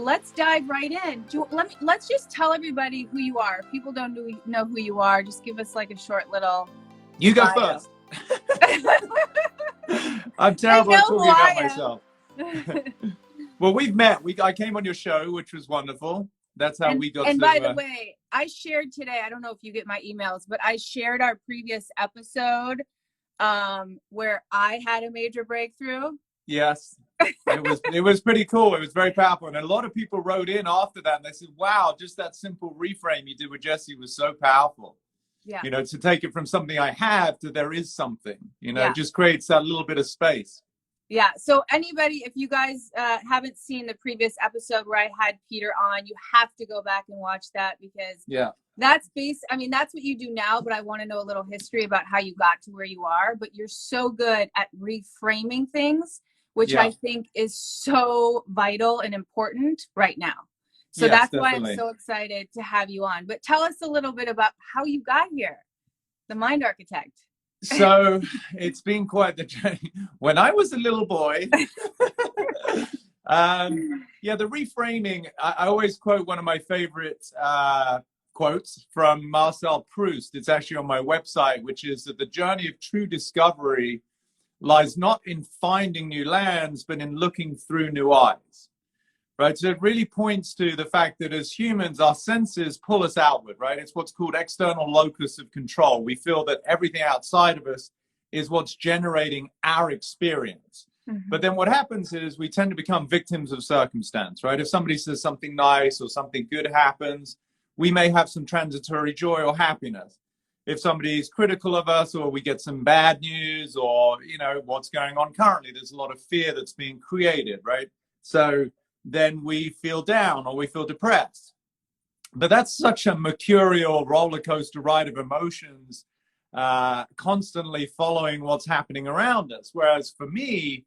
let's dive right in. Let's just tell everybody who you are. If people don't know who you are, just give us like a short little You go bio. first. I'm terrible at talking about myself. Well, we've met. I came on your show, which was wonderful. That's how we got to... And by the way, I shared today, I don't know if you get my emails, but I shared our previous episode where I had a major breakthrough. Yes. It was pretty cool. It was very powerful. And a lot of people wrote in after that and they said, wow, just that simple reframe you did with Jesse was so powerful. Yeah. You know, to take it from something I have to there is something, you know, just creates that little bit of space. Yeah. So anybody, if you guys haven't seen the previous episode where I had Peter on, you have to go back and watch that because that's what you do now, but I want to know a little history about how you got to where you are. But you're so good at reframing things, which I think is so vital and important right now. So that's definitely why I'm so excited to have you on. But tell us a little bit about how you got here, the Mind Architect. So it's been quite the journey. When I was a little boy, the reframing, I always quote one of my favorite quotes from Marcel Proust. It's actually on my website, which is that the journey of true discovery lies not in finding new lands, but in looking through new eyes. Right. So it really points to the fact that as humans, our senses pull us outward. Right. It's what's called external locus of control. We feel that everything outside of us is what's generating our experience. Mm-hmm. But then what happens is we tend to become victims of circumstance. Right. If somebody says something nice or something good happens, we may have some transitory joy or happiness. If somebody is critical of us or we get some bad news or, you know, what's going on currently, there's a lot of fear that's being created. Right. So then we feel down or we feel depressed. But that's such a mercurial roller coaster ride of emotions, constantly following what's happening around us. Whereas for me,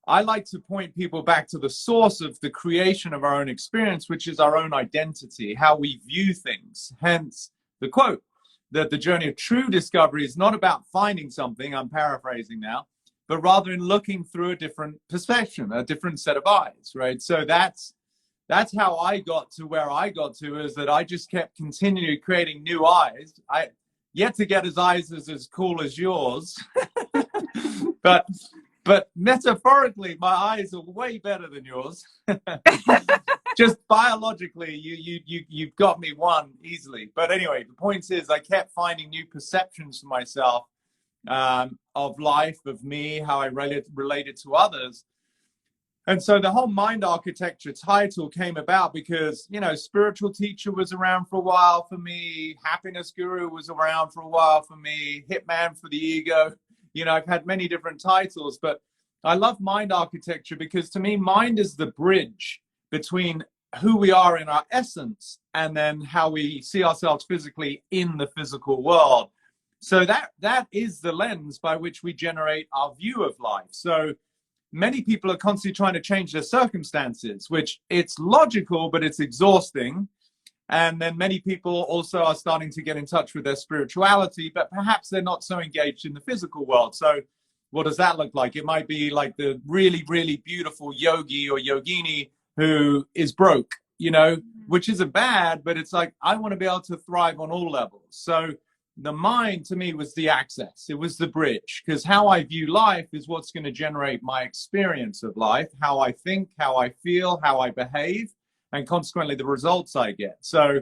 I like to point people back to the source of the creation of our own experience, which is our own identity, how we view things. Hence the quote that the journey of true discovery is not about finding something, I'm paraphrasing now, but rather in looking through a different perspective, a different set of eyes, right? So that's how I got to where I got to, is that I just kept continually creating new eyes. I yet to get his eyes as cool as yours, but metaphorically, my eyes are way better than yours. Just biologically, you've got me one easily. But anyway, the point is, I kept finding new perceptions for myself. Of life, of me, how I related to others. And so the whole Mind Architecture title came about because, you know, spiritual teacher was around for a while for me. Happiness guru was around for a while for me. Hitman for the ego. You know, I've had many different titles, but I love Mind Architecture because to me, mind is the bridge between who we are in our essence and then how we see ourselves physically in the physical world. So that is the lens by which we generate our view of life. So many people are constantly trying to change their circumstances, which it's logical, but it's exhausting. And then many people also are starting to get in touch with their spirituality, but perhaps they're not so engaged in the physical world. So what does that look like? It might be like the really, really beautiful yogi or yogini who is broke, you know, which isn't bad, but it's like, I want to be able to thrive on all levels. So the mind to me was the access. It was the bridge, because how I view life is what's going to generate my experience of life, how I think, how I feel, how I behave, and consequently the results I get. So,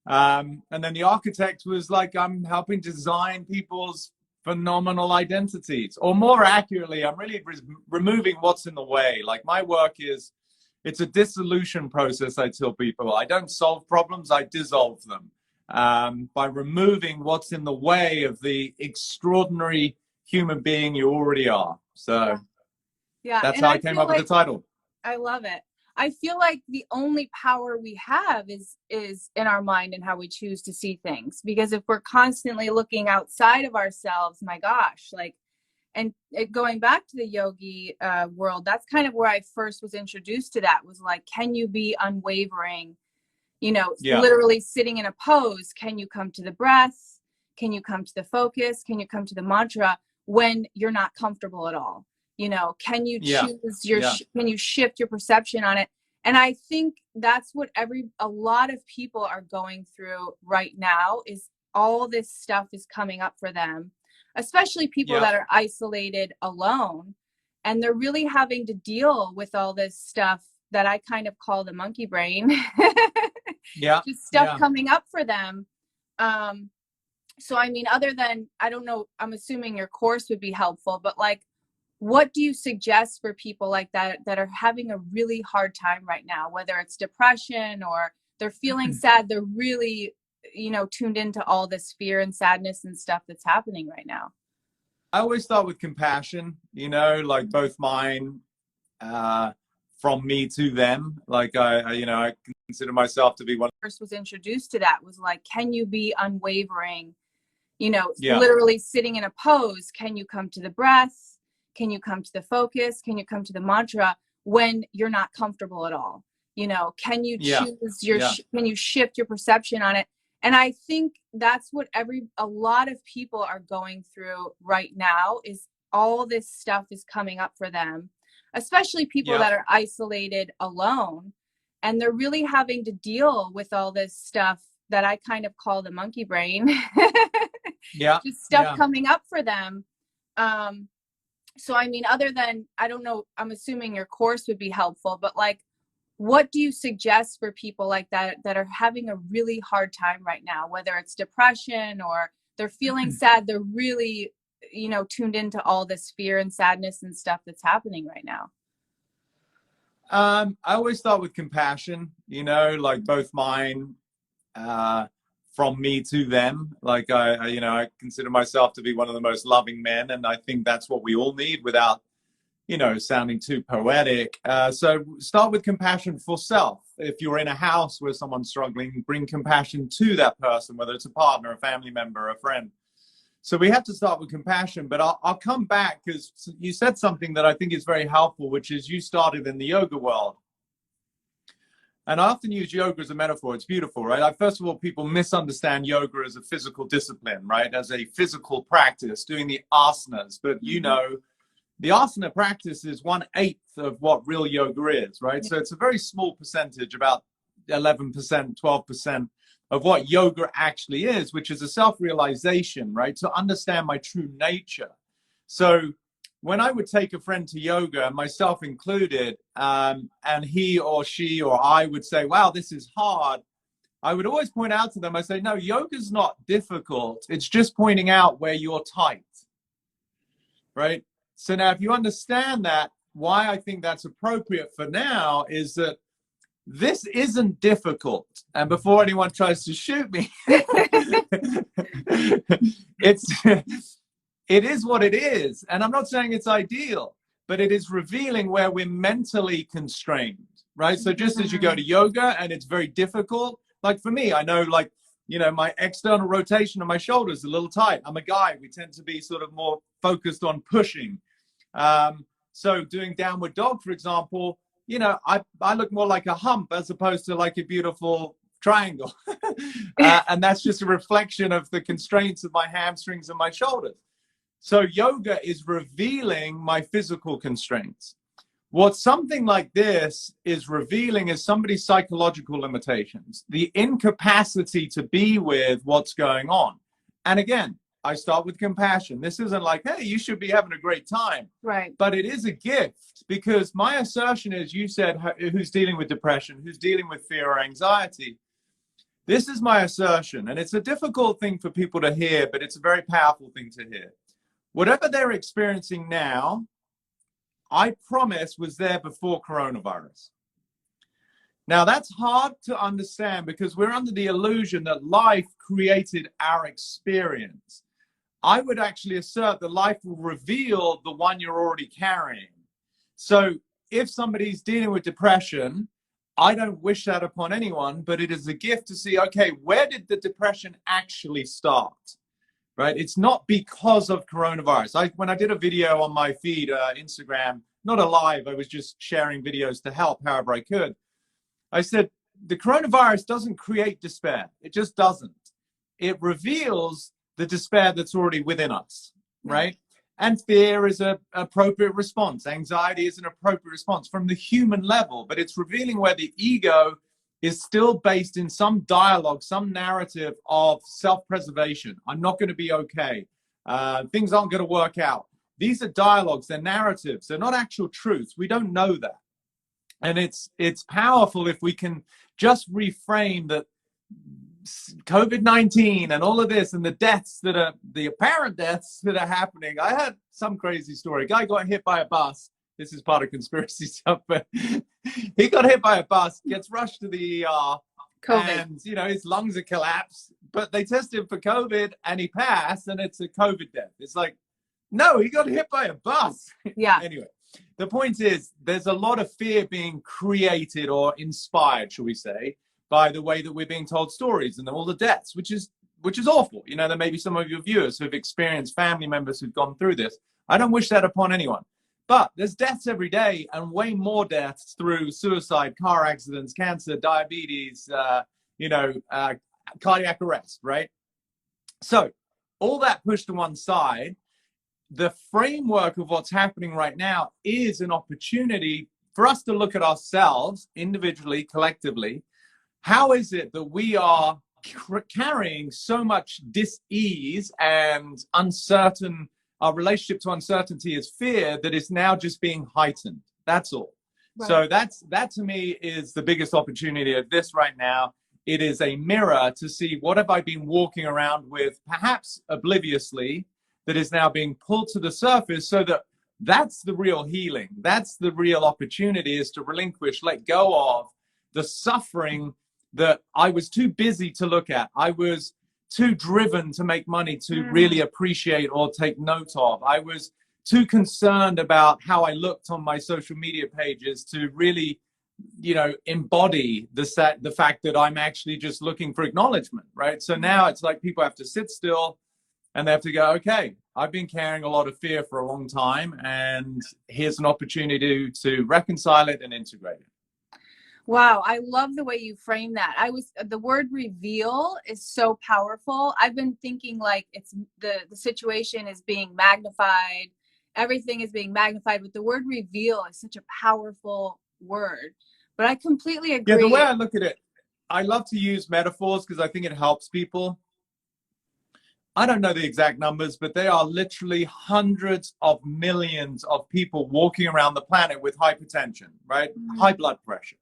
and then the architect was like, I'm helping design people's phenomenal identities, or more accurately, I'm really removing what's in the way. Like my work is, it's a dissolution process. I tell people, I don't solve problems, I dissolve them. By removing what's in the way of the extraordinary human being you already are. So that's how I came up with the title. I love it. I feel like the only power we have is in our mind and how we choose to see things. Because if we're constantly looking outside of ourselves, my gosh, like, and going back to the yogi world, that's kind of where I first was introduced to that, was like, can you be unwavering? You know, literally sitting in a pose. Can you come to the breath? Can you come to the focus? Can you come to the mantra when you're not comfortable at all? You know, can you choose can you shift your perception on it? And I think that's what a lot of people are going through right now, is all this stuff is coming up for them, especially people that are isolated alone. And they're really having to deal with all this stuff that I kind of call the monkey brain. Just stuff coming up for them. So, I mean, other than, I don't know, I'm assuming your course would be helpful, but like, what do you suggest for people like that are having a really hard time right now, whether it's depression or they're feeling sad, they're really, tuned into all this fear and sadness and stuff that's happening right now? I always start with compassion, like both mine, from me to them. Like I consider myself to be one. First was introduced to that was like, can you be unwavering? Literally sitting in a pose. Can you come to the breath? Can you come to the focus? Can you come to the mantra when you're not comfortable at all? Can you choose can you shift your perception on it? And I think that's what a lot of people are going through right now, is all this stuff is coming up for them, especially people that are isolated alone. And they're really having to deal with all this stuff that I kind of call the monkey brain. Just stuff coming up for them. So, I mean, other than, I don't know, I'm assuming your course would be helpful, but like, what do you suggest for people like that are having a really hard time right now, whether it's depression or they're feeling sad, they're really, tuned into all this fear and sadness and stuff that's happening right now? I always start with compassion, like both mine, from me to them. Like I consider myself to be one of the most loving men, and I think that's what we all need, without sounding too poetic. So start with compassion for self. If you're in a house where someone's struggling, bring compassion to that person, whether it's a partner, a family member, a friend. So we have to start with compassion. But I'll come back, because you said something that I think is very helpful, which is you started in the yoga world. And I often use yoga as a metaphor. It's beautiful, right? Like, first of all, people misunderstand yoga as a physical discipline, right? As a physical practice, doing the asanas. But the asana practice is 1/8 of what real yoga is, right? So it's a very small percentage, about 11%, 12% of what yoga actually is, which is a self-realization, right? To understand my true nature. So when I would take a friend to yoga, myself included, and he or she or I would say, wow, this is hard, I would always point out to them, I say, no, yoga's not difficult. It's just pointing out where you're tight, right? So now, if you understand that, why I think that's appropriate for now is that this isn't difficult. And before anyone tries to shoot me, it is what it is. And I'm not saying it's ideal, but it is revealing where we're mentally constrained, right? So just as you go to yoga and it's very difficult, like for me, I know, like, my external rotation of my shoulders is a little tight. I'm a guy. We tend to be sort of more focused on pushing. So doing downward dog, for example, I look more like a hump as opposed to like a beautiful triangle. And that's just a reflection of the constraints of my hamstrings and my shoulders. So yoga is revealing my physical constraints. What something like this is revealing is somebody's psychological limitations, the incapacity to be with what's going on. And again, I start with compassion. This isn't like, hey, you should be having a great time. Right. But it is a gift, because my assertion is, you said, who's dealing with depression, who's dealing with fear or anxiety. This is my assertion. And it's a difficult thing for people to hear, but it's a very powerful thing to hear. Whatever they're experiencing now, I promise was there before coronavirus. Now, that's hard to understand, because we're under the illusion that life created our experience. I would actually assert that life will reveal the one you're already carrying. So if somebody's dealing with depression, I don't wish that upon anyone, but it is a gift to see, okay, where did the depression actually start? Right? It's not because of coronavirus. When I did a video on my feed, Instagram, not a live, I was just sharing videos to help however I could. I said, the coronavirus doesn't create despair. It just doesn't. It reveals the despair that's already within us, right? And fear is an appropriate response. Anxiety is an appropriate response from the human level, but it's revealing where the ego is still based in some dialogue, some narrative of self-preservation. I'm not going to be okay. Things aren't going to work out. These are dialogues, they're narratives, they're not actual truths. We don't know that. And it's powerful if we can just reframe that COVID-19 and all of this and the deaths that are the apparent deaths that are happening. I heard some crazy story. A guy got hit by a bus. This is part of conspiracy stuff, but he got hit by a bus, gets rushed to the ER, COVID. And his lungs are collapsed. But they tested him for COVID and he passed, and it's a COVID death. It's like, no, he got hit by a bus. Yeah. Anyway, the point is, there's a lot of fear being created or inspired, shall we say, by the way that we're being told stories and all the deaths, which is awful. There may be some of your viewers who've experienced family members who've gone through this. I don't wish that upon anyone. But there's deaths every day, and way more deaths through suicide, car accidents, cancer, diabetes, cardiac arrest, right? So all that pushed to one side, the framework of what's happening right now is an opportunity for us to look at ourselves individually, collectively. How is it that we are carrying so much dis-ease and uncertain? Our relationship to uncertainty is fear that is now just being heightened. That's all. Right. So that to me is the biggest opportunity of this right now. It is a mirror to see what have I been walking around with, perhaps obliviously, that is now being pulled to the surface, so that that's the real healing. That's the real opportunity, is to relinquish, let go of the suffering that I was too busy to look at. I was too driven to make money to really appreciate or take note of. I was too concerned about how I looked on my social media pages to really, embody the fact that I'm actually just looking for acknowledgement, right? So now it's like people have to sit still and they have to go, okay, I've been carrying a lot of fear for a long time, and here's an opportunity to reconcile it and integrate it. Wow, I love the way you frame that. The word reveal is so powerful. I've been thinking like it's the situation is being magnified. Everything is being magnified, but the word reveal is such a powerful word. But I completely agree. Yeah, the way I look at it, I love to use metaphors because I think it helps people. I don't know the exact numbers, but there are literally hundreds of millions of people walking around the planet with hypertension, right? High blood pressure.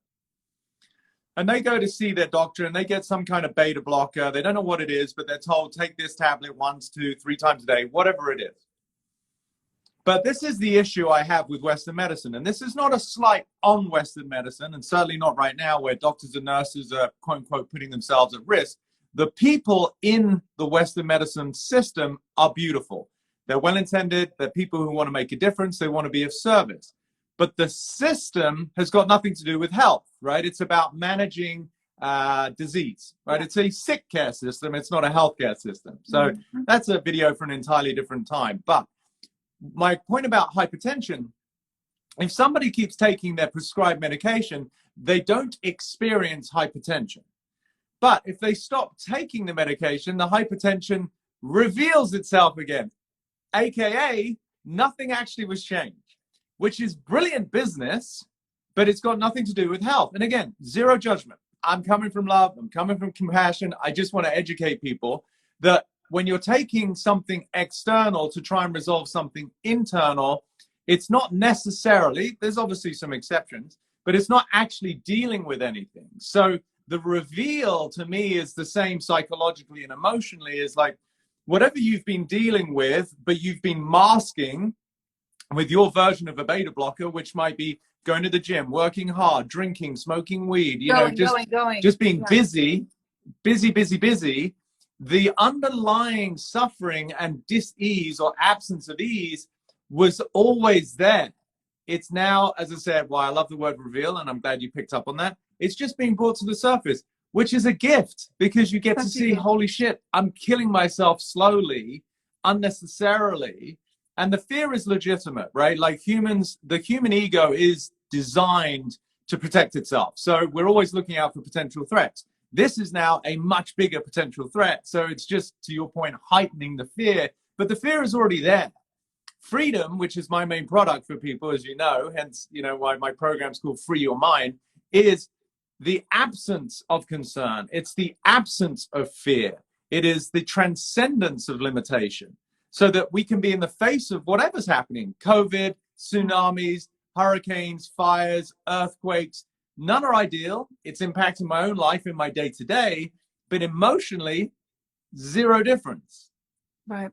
And they go to see their doctor and they get some kind of beta blocker. They don't know what it is, but they're told, take this tablet 1, 2, 3 times a day, whatever it is. But this is the issue I have with Western medicine. And this is not a slight on Western medicine, and certainly not right now where doctors and nurses are, quote unquote, putting themselves at risk. The people in the Western medicine system are beautiful. They're well-intended. They're people who want to make a difference. They want to be of service. But the system has got nothing to do with health, right? It's about managing disease, right? Yeah. It's a sick care system. It's not a healthcare system. So that's a video for an entirely different time. But my point about hypertension, if somebody keeps taking their prescribed medication, they don't experience hypertension. But if they stop taking the medication, the hypertension reveals itself again, AKA nothing actually was changed. Which is brilliant business, but it's got nothing to do with health. And again, zero judgment. I'm coming from love. I'm coming from compassion. I just want to educate people that when you're taking something external to try and resolve something internal, it's not necessarily, there's obviously some exceptions, but it's not actually dealing with anything. So the reveal to me is the same psychologically and emotionally, is like whatever you've been dealing with, but you've been masking with your version of a beta blocker, which might be going to the gym, working hard, drinking, smoking weed, just being busy. The underlying suffering and dis-ease or absence of ease was always there. It's now, as I said, why I love the word reveal, and I'm glad you picked up on that. It's just being brought to the surface, which is a gift, because you get to see, holy shit, I'm killing myself slowly, unnecessarily. And the fear is legitimate, right? Like humans, the human ego is designed to protect itself. So we're always looking out for potential threats. This is now a much bigger potential threat. So it's just, to your point, heightening the fear. But the fear is already there. Freedom, which is my main product for people, as you know, hence, you know, why my program's called Free Your Mind, is the absence of concern. It's the absence of fear. It is the transcendence of limitation, so that we can be in the face of whatever's happening, COVID, tsunamis, hurricanes, fires, earthquakes. None are ideal. It's impacting my own life in my day-to-day, but emotionally, zero difference. Right.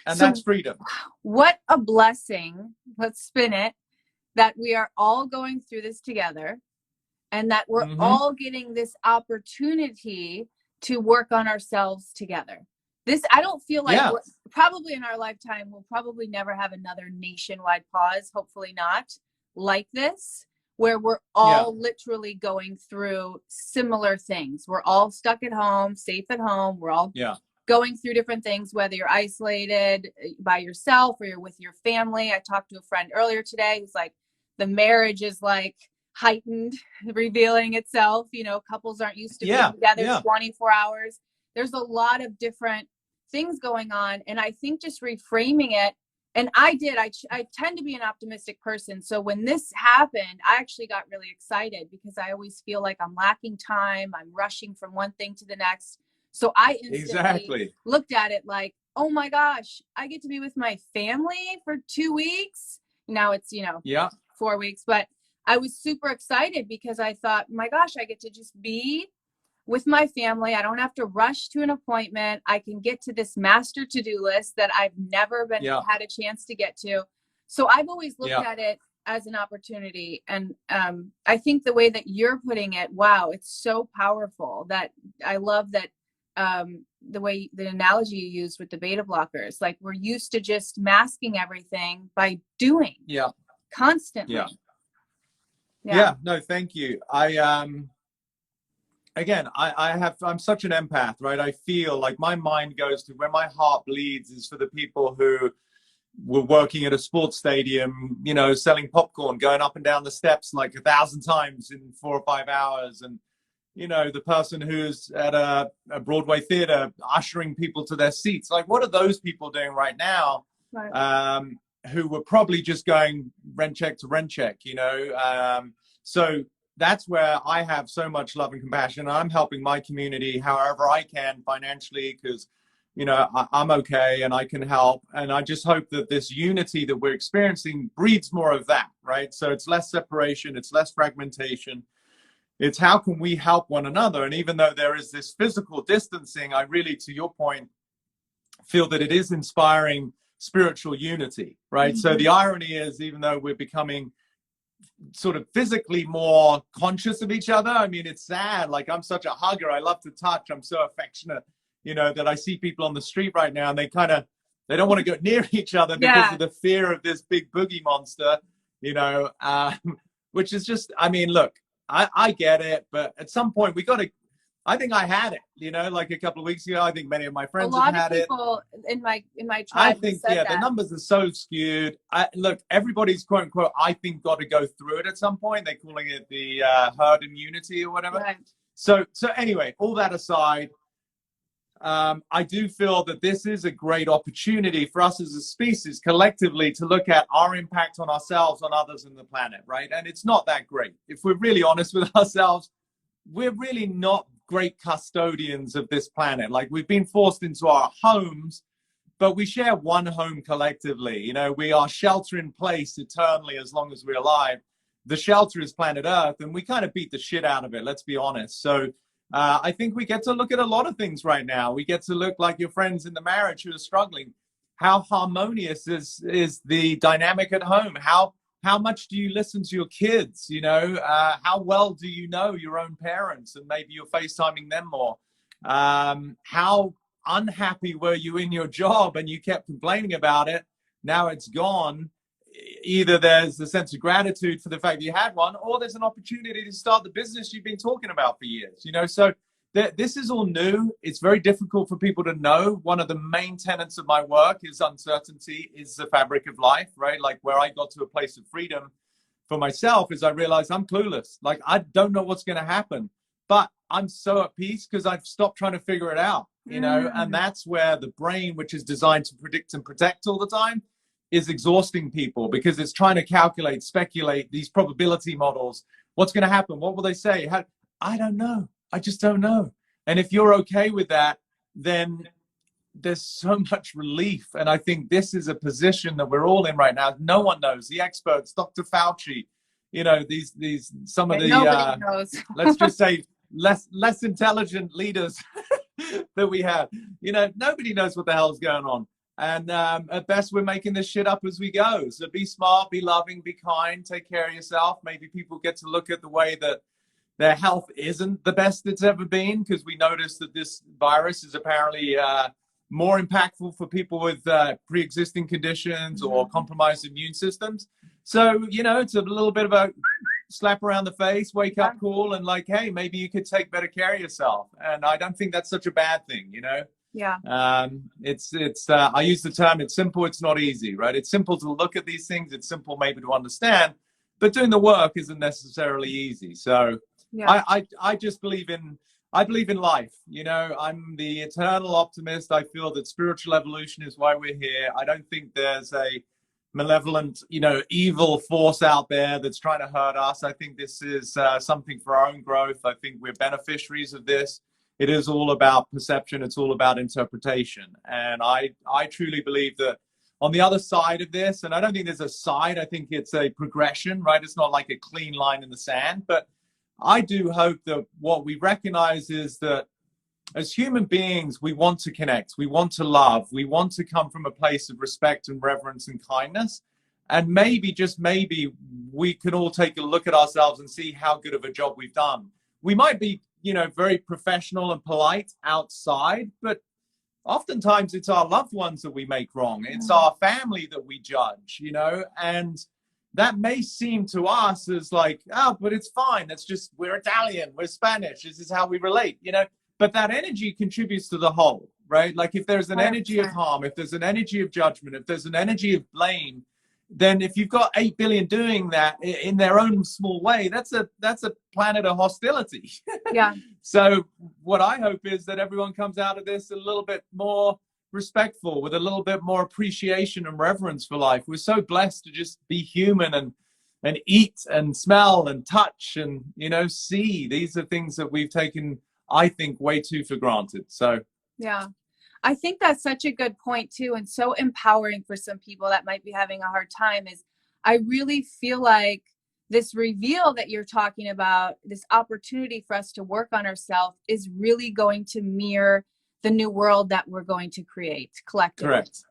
And so, that's freedom. What a blessing, let's spin it, that we are all going through this together, and that we're all getting this opportunity to work on ourselves together. This, I don't feel like we're probably in our lifetime, we'll probably never have another nationwide pause, hopefully not, like this, where we're all literally going through similar things. We're all stuck at home, safe at home. We're all going through different things, whether you're isolated by yourself or you're with your family. I talked to a friend earlier today who's like, the marriage is like heightened, revealing itself. You know, couples aren't used to being together 24 hours. There's a lot of different things going on. And I think just reframing it, and I tend to be an optimistic person. So when this happened, I actually got really excited because I always feel like I'm lacking time. I'm rushing from one thing to the next. So I instantly looked at it like, oh my gosh, I get to be with my family for 2 weeks. Now it's, 4 weeks, but I was super excited because I thought, my gosh, I get to just be with my family. I don't have to rush to an appointment. I can get to this master to-do list that I've never had a chance to get to. So I've always looked at it as an opportunity. And I think the way that you're putting it, wow, it's so powerful. That I love that the analogy you used with the beta blockers. Like, we're used to just masking everything by doing constantly. No, thank you. I'm such an empath, right? I feel like my mind goes to where my heart bleeds is for the people who were working at a sports stadium, selling popcorn, going up and down the steps like 1,000 times in 4 or 5 hours. And, the person who's at a Broadway theater ushering people to their seats. Like, what are those people doing right now? Right. Who were probably just going rent check to rent check, so that's where I have so much love and compassion. I'm helping my community however I can financially, because, I'm okay and I can help. And I just hope that this unity that we're experiencing breeds more of that, right? So it's less separation, it's less fragmentation. It's how can we help one another? And even though there is this physical distancing, I really, to your point, feel that it is inspiring spiritual unity, right? So the irony is, even though we're becoming sort of physically more conscious of each other, I mean, it's sad. Like, I'm such a hugger. I love to touch. I'm so affectionate, that I see people on the street right now and they don't want to go near each other because of the fear of this big boogie monster, which is just, I mean, look, I get it, but at some point I think I had it, like a couple of weeks ago. I think many of my friends have had it. A lot of people in my tribe. I think, the numbers are so skewed. Look, everybody's quote unquote, I think, got to go through it at some point. They're calling it the herd immunity or whatever. Right. So anyway, all that aside, I do feel that this is a great opportunity for us as a species collectively to look at our impact on ourselves, on others, and the planet, right? And it's not that great. If we're really honest with ourselves, we're really not great custodians of this planet. Like, we've been forced into our homes, but we share one home collectively. We are shelter in place eternally as long as we're alive. The shelter is planet Earth, and we kind of beat the shit out of it, let's be honest. So I think we get to look at a lot of things right now. We get to look like your friends in the marriage who are struggling. How harmonious is the dynamic at home? How much do you listen to your kids? How well do you know your own parents, and maybe you're FaceTiming them more? How unhappy were you in your job and you kept complaining about it? Now it's gone. Either there's a sense of gratitude for the fact that you had one, or there's an opportunity to start the business you've been talking about for years. So this is all new. It's very difficult for people to know. One of the main tenets of my work is uncertainty is the fabric of life, right? Like, where I got to a place of freedom for myself is I realized I'm clueless. Like, I don't know what's going to happen, but I'm so at peace because I've stopped trying to figure it out, and that's where the brain, which is designed to predict and protect all the time, is exhausting people because it's trying to calculate, speculate these probability models. What's going to happen? What will they say? I don't know. I just don't know. And if you're okay with that, then there's so much relief. And I think this is a position that we're all in right now. No one knows. The experts, Dr. Fauci, you know, some of the nobody knows. let's just say less intelligent leaders that we have. You know, nobody knows what the hell's going on. And at best, we're making this shit up as we go. So be smart, be loving, be kind, take care of yourself. Maybe people get to look at the way that their health isn't the best it's ever been, because we noticed that this virus is apparently more impactful for people with pre-existing conditions or compromised immune systems. So, you know, it's a little bit of a slap around the face, wake up call, and like, hey, maybe you could take better care of yourself. And I don't think that's such a bad thing, you know? Yeah. It's I use the term, it's simple, it's not easy, right? It's simple to look at these things. It's simple maybe to understand, but doing the work isn't necessarily easy. So yeah. I just believe in life. You know, I'm the eternal optimist. I feel that spiritual evolution is why we're here. I don't think there's a malevolent, you know, evil force out there that's trying to hurt us. I think this is something for our own growth. I think we're beneficiaries of this. It is all about perception. It's all about interpretation. And I truly believe that on the other side of this, and I don't think there's a side, I think it's a progression, right? It's not like a clean line in the sand, but I do hope that what we recognize is that as human beings, we want to connect, we want to love, we want to come from a place of respect and reverence and kindness. And maybe, just maybe, we can all take a look at ourselves and see how good of a job we've done. We might be, you know, very professional and polite outside, but oftentimes it's our loved ones that we make wrong. It's our family that we judge, you know, and that may seem to us as like, oh, but it's fine. That's just, we're Italian, we're Spanish. This is how we relate, you know, but that energy contributes to the whole, right? Like if there's an energy of harm, if there's an energy of judgment, if there's an energy of blame, then if you've got 8 billion doing that in their own small way, that's a planet of hostility. Yeah. So what I hope is that everyone comes out of this a little bit more respectful, with a little bit more appreciation and reverence for life. We're so blessed to just be human and eat and smell and touch and, you know, see. These are things that we've taken, I think, way too for granted. So yeah. I think that's such a good point too, and so empowering for some people that might be having a hard time. Is I really feel like this reveal that you're talking about, this opportunity for us to work on ourselves, is really going to mirror the new world that we're going to create collectively. Correct.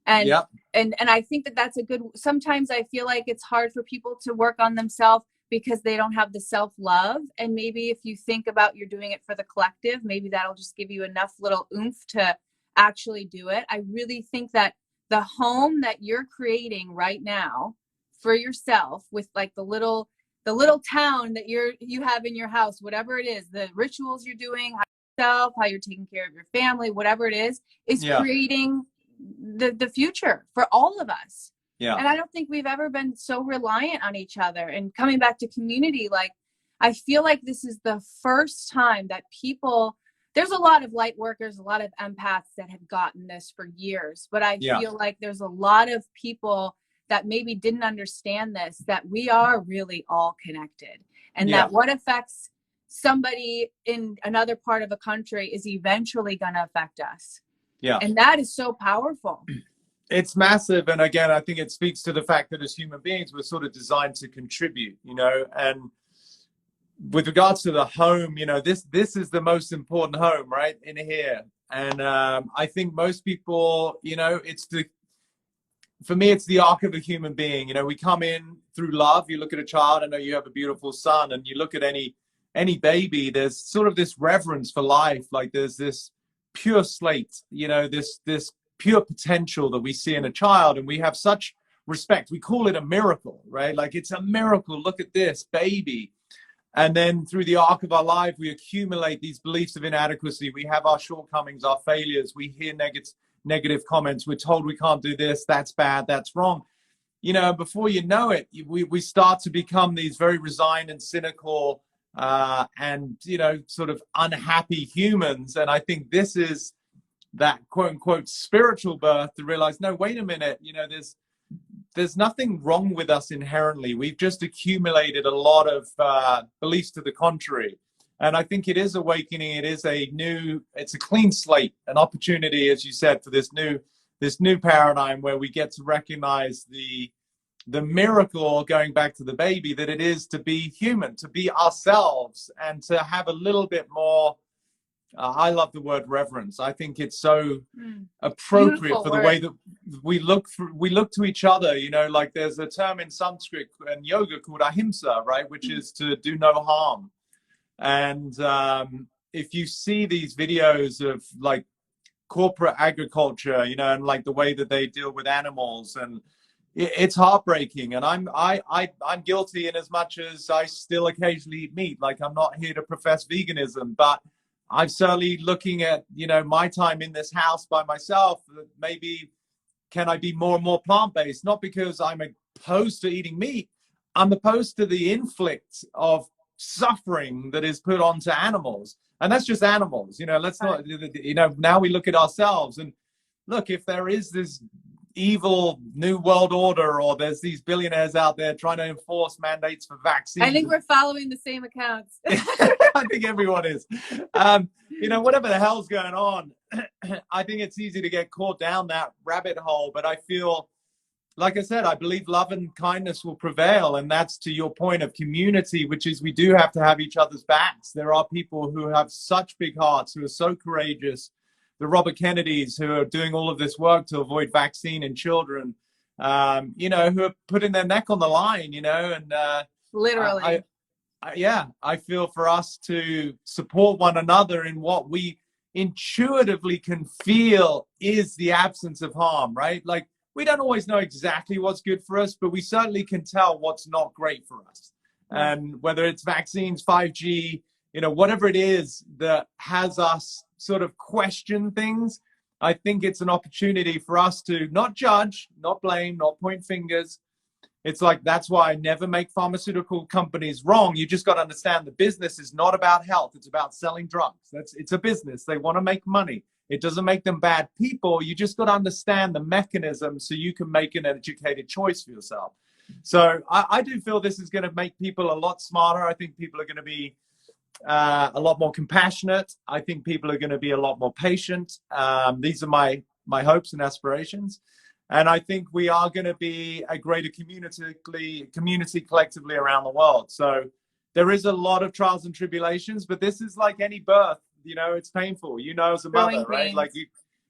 And yep. and I think that that's a good, sometimes I feel like it's hard for people to work on themselves because they don't have the self-love. And maybe if you think about you're doing it for the collective, maybe that'll just give you enough little oomph to actually do it. I really think that the home that you're creating right now for yourself, with like the little town that you have in your house, whatever it is, the rituals you're doing, how you're taking care of your family, whatever it is creating the future for all of us. Yeah. And I don't think we've ever been so reliant on each other. And coming back to community, like I feel like this is the first time that people, there's a lot of light workers, a lot of empaths that have gotten this for years, but I feel like there's a lot of people that maybe didn't understand this, that we are really all connected, and that what affects somebody in another part of a country is eventually going to affect us. Yeah. And that is so powerful. It's massive. And again, I think it speaks to the fact that as human beings, we're sort of designed to contribute, you know, and with regards to the home, you know, this is the most important home, right, in here. And I think most people, you know, for me, it's the arc of a human being. You know, we come in through love. You look at a child, I know you have a beautiful son, and you look at any baby, there's sort of this reverence for life. Like there's this pure slate, you know, this pure potential that we see in a child, and we have such respect. We call it a miracle, right? Like it's a miracle. Look at this baby. And then through the arc of our life, we accumulate these beliefs of inadequacy. We have our shortcomings, our failures. We hear negative comments. We're told we can't do this. That's bad. That's wrong. You know, before you know it, we start to become these very resigned and cynical and, you know, sort of unhappy humans. And I think this is that quote unquote spiritual birth to realize, no, wait a minute, you know, there's nothing wrong with us inherently. We've just accumulated a lot of beliefs to the contrary. And I think it is awakening. It's a clean slate, an opportunity, as you said, for this new paradigm where we get to recognize the miracle, going back to the baby, that it is to be human, to be ourselves, and to have a little bit more. I love the word reverence. I think it's so appropriate Beautiful for the way that we look to each other. You know, like there's a term in Sanskrit and yoga called ahimsa, right, which is to do no harm. And if you see these videos of like corporate agriculture, you know, and like the way that they deal with animals, and it's heartbreaking. And I'm guilty in as much as I still occasionally eat meat. Like, I'm not here to profess veganism, but I'm certainly looking at, you know, my time in this house by myself. Maybe can I be more and more plant-based? Not because I'm opposed to eating meat. I'm opposed to the inflict of suffering that is put onto animals. And that's just animals, you know. Let's not, you know, now we look at ourselves and look, if there is this evil new world order, or there's these billionaires out there trying to enforce mandates for vaccines. I think we're following the same accounts. I think everyone is. You know, whatever the hell's going on, I think it's easy to get caught down that rabbit hole. But I feel, like I said, I believe love and kindness will prevail. And that's to your point of community, which is we do have to have each other's backs. There are people who have such big hearts, who are so courageous. The Robert Kennedys, who are doing all of this work to avoid vaccine in children, you know, who are putting their neck on the line, you know, and literally. I feel for us to support one another in what we intuitively can feel is the absence of harm, right? Like, we don't always know exactly what's good for us, but we certainly can tell what's not great for us. Yeah. And whether it's vaccines, 5G, you know, whatever it is that has us sort of question things, I think it's an opportunity for us to not judge, not blame, not point fingers. It's like, that's why I never make pharmaceutical companies wrong. You just got to understand the business is not about health. It's about selling drugs. It's a business. They want to make money. It doesn't make them bad people. You just got to understand the mechanism so you can make an educated choice for yourself. So I do feel this is going to make people a lot smarter. I think people are going to be a lot more compassionate. I think people are going to be a lot more patient. These are my hopes and aspirations. And I think we are going to be a greater community collectively around the world. So there is a lot of trials and tribulations, but this is like any birth, you know, it's painful, you know, as a mother, right? Like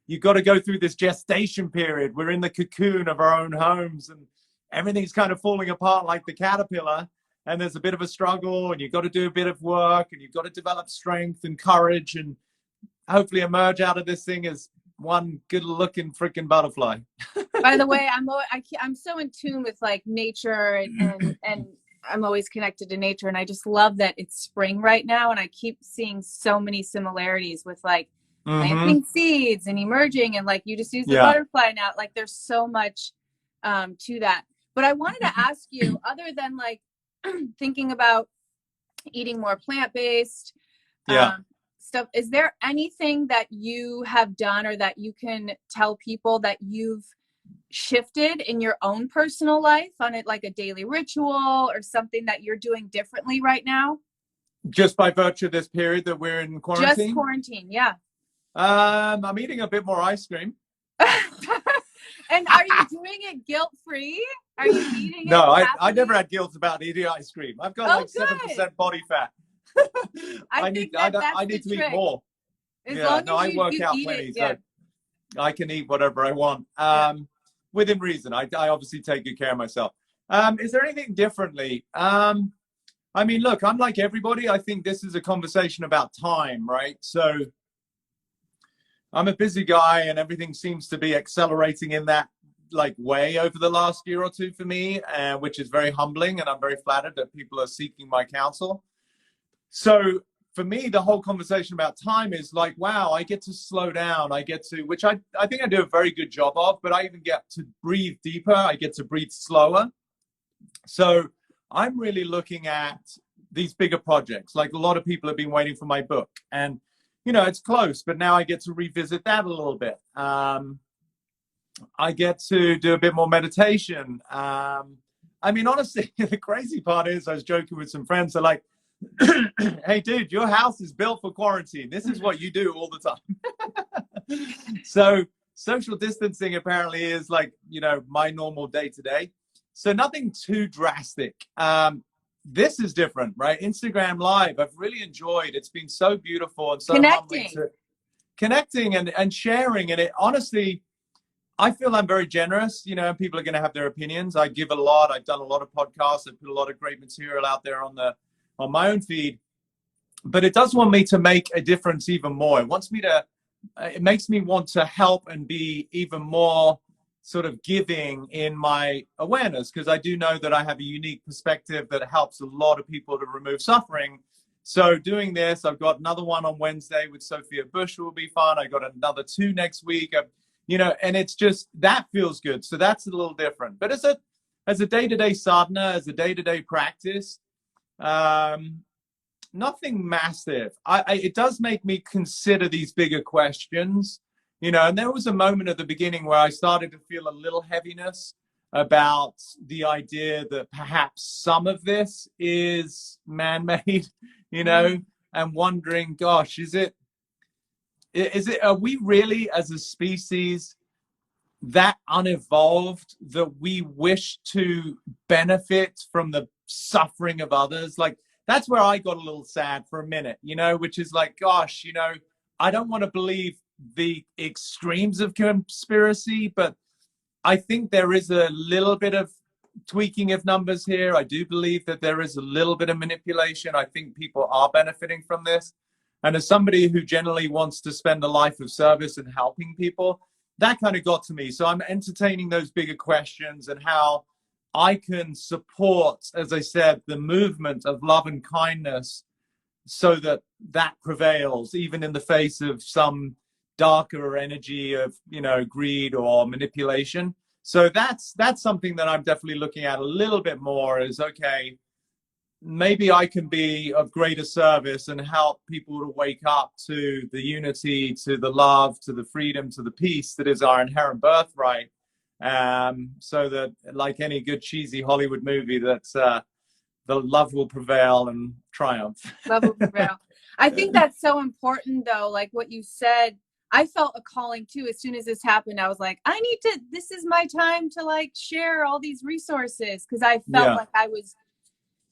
you got to go through this gestation period. We're in the cocoon of our own homes and everything's kind of falling apart like the caterpillar. And there's a bit of a struggle, and you've got to do a bit of work, and you've got to develop strength and courage, and hopefully emerge out of this thing as one good-looking freaking butterfly. By the way, I'm so in tune with like nature, and I'm always connected to nature, and I just love that it's spring right now, and I keep seeing so many similarities with like planting seeds and emerging, and like you just use the butterfly now. Like there's so much to that. But I wanted to ask you, other than like thinking about eating more plant-based stuff, is there anything that you have done or that you can tell people that you've shifted in your own personal life on it, like a daily ritual or something that you're doing differently right now? Just by virtue of this period that we're in quarantine? Just quarantine, yeah. I'm eating a bit more ice cream. And are you doing it guilt-free? Are you eating it? No, I never had guilt about eating ice cream. I've got 7% body fat. I need to eat more. As long as I work out plenty, so I can eat whatever I want. Within reason. I obviously take good care of myself. Is there anything differently? I mean, look, I'm like everybody. I think this is a conversation about time, right? So I'm a busy guy, and everything seems to be accelerating in that like way over the last year or two for me, which is very humbling, and I'm very flattered that people are seeking my counsel. So for me, the whole conversation about time is like, wow, I get to slow down. I get to, which I think I do a very good job of, but I even get to breathe deeper. I get to breathe slower. So I'm really looking at these bigger projects. Like a lot of people have been waiting for my book, and you know, it's close, but now I get to revisit that a little bit. I get to do a bit more meditation. I mean, honestly, the crazy part is I was joking with some friends. They're like, hey, dude, your house is built for quarantine. This is what you do all the time. So social distancing apparently is like, you know, my normal day to day. So nothing too drastic. This is different, right? Instagram Live, I've really enjoyed. It's been so beautiful and so humbling to connecting and sharing. And it honestly, I feel I'm very generous, you know, and people are going to have their opinions. I give a lot. I've done a lot of podcasts. I've put a lot of great material out there on my own feed, but it does want me to make a difference even more. It makes me want to help and be even more sort of giving in my awareness, because I do know that I have a unique perspective that helps a lot of people to remove suffering. So doing this, I've got another one on Wednesday with Sophia Bush, will be fun. I got another 2 next week. You know, and it's just, that feels good. So that's a little different. But as a day-to-day sadhana, as a day-to-day practice, nothing massive. It does make me consider these bigger questions, you know, and there was a moment at the beginning where I started to feel a little heaviness about the idea that perhaps some of this is man-made, you know, and wondering, gosh, are we really as a species that unevolved that we wish to benefit from the suffering of others? Like, that's where I got a little sad for a minute, you know, which is like, gosh, you know, I don't want to believe the extremes of conspiracy, but I think there is a little bit of tweaking of numbers here. I do believe that there is a little bit of manipulation. I think people are benefiting from this. And as somebody who generally wants to spend a life of service and helping people, that kind of got to me. So I'm entertaining those bigger questions and how I can support, as I said, the movement of love and kindness so that that prevails, even in the face of some darker energy of, you know, greed or manipulation. So that's something that I'm definitely looking at a little bit more, is, okay, maybe I can be of greater service and help people to wake up to the unity, to the love, to the freedom, to the peace that is our inherent birthright. So that, like any good cheesy Hollywood movie, that the love will prevail and triumph. Love will prevail. I think that's so important, though. Like what you said, I felt a calling too. As soon as this happened, I was like, this is my time to like share all these resources, because I felt like I was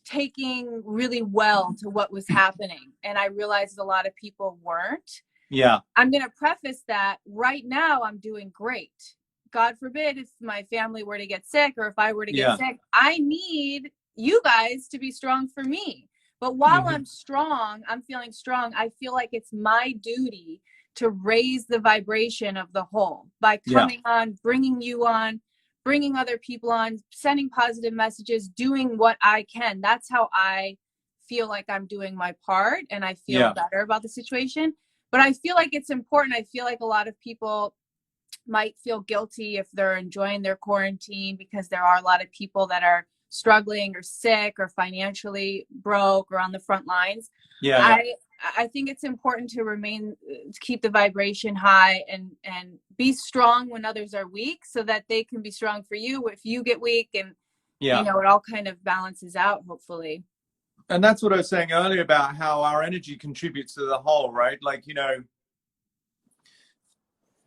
taking really well to what was happening. And I realized a lot of people weren't. Yeah. I'm going to preface that right now I'm doing great. God forbid if my family were to get sick, or if I were to get sick, I need you guys to be strong for me. But while I'm strong, I'm feeling strong, I feel like it's my duty to raise the vibration of the whole by coming on, bringing you on, bringing other people on, sending positive messages, doing what I can. That's how I feel like I'm doing my part, and I feel better about the situation. But I feel like it's important. I feel like a lot of people might feel guilty if they're enjoying their quarantine, because there are a lot of people that are struggling or sick or financially broke or on the front lines. I think it's important to keep the vibration high and be strong when others are weak, so that they can be strong for you if you get weak, and you know, it all kind of balances out, hopefully. And that's what I was saying earlier about how our energy contributes to the whole, right? Like, you know,